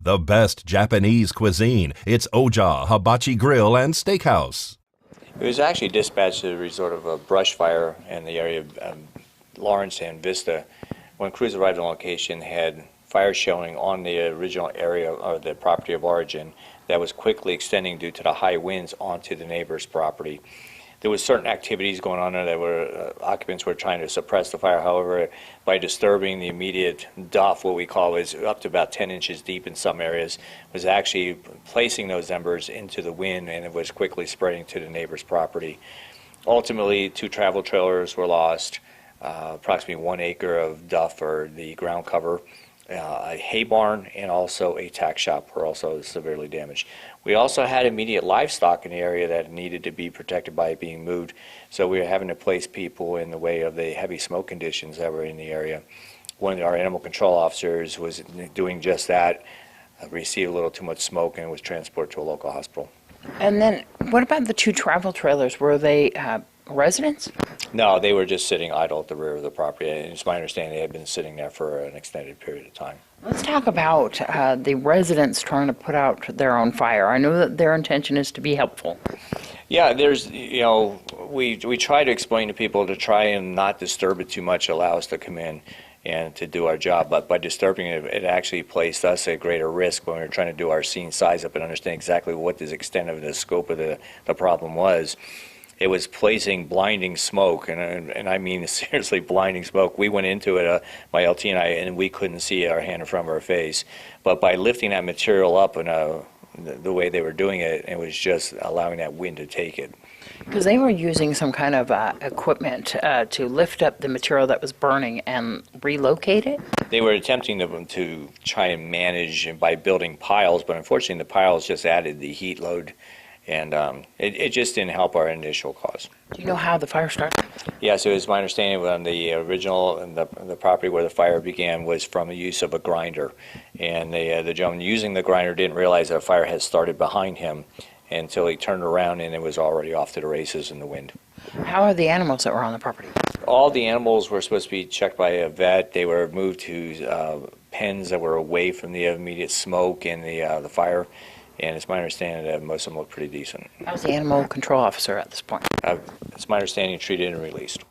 The best Japanese cuisine. It's Oja Hibachi Grill and Steakhouse. It was actually dispatched as a result of a brush fire in the area of Lawrence and Vista. When crews arrived on location, had fire showing on the original area of the property of origin that was quickly extending due to the high winds onto the neighbor's property. There was certain activities going on there that were occupants were trying to suppress the fire. However, by disturbing the immediate duff, what we call is up to about 10 inches deep in some areas, was actually placing those embers into the wind, and it was quickly spreading to the neighbor's property. Ultimately, 2 travel trailers were lost, approximately 1 acre of duff or the ground cover, a hay barn, and also a tack shop were also severely damaged. We also had immediate livestock in the area that needed to be protected by being moved, so we were having to place people in the way of the heavy smoke conditions that were in the area. One of our animal control officers was doing just that, received a little too much smoke, and was transported to a local hospital. And then what about the 2 travel trailers? Were they residents? No, they were just sitting idle at the rear of the property, and it's my understanding they had been sitting there for an extended period of time. Let's talk about the residents trying to put out their own fire. I know that their intention is to be helpful. Yeah, we try to explain to people to try and not disturb it too much, allow us to come in and to do our job, but by disturbing it, it actually placed us at greater risk when we were trying to do our scene size up and understand exactly what the extent of the scope of the problem was. It was placing blinding smoke, and I mean seriously blinding smoke. We went into it, my LT and I, and we couldn't see our hand in front of our face. But by lifting that material up and the way they were doing it, it was just allowing that wind to take it. Because they were using some kind of equipment to lift up the material that was burning and relocate it? They were attempting to try and manage by building piles, but unfortunately the piles just added the heat load, and it just didn't help our initial cause. Do you know how the fire started? Yes, it was my understanding when the original, the property where the fire began was from the use of a grinder. And the gentleman using the grinder didn't realize that a fire had started behind him until he turned around and it was already off to the races in the wind. How are the animals that were on the property? All the animals were supposed to be checked by a vet. They were moved to pens that were away from the immediate smoke and the fire. And it's my understanding that most of them look pretty decent. How's the animal control officer at this point? It's my understanding treated and released.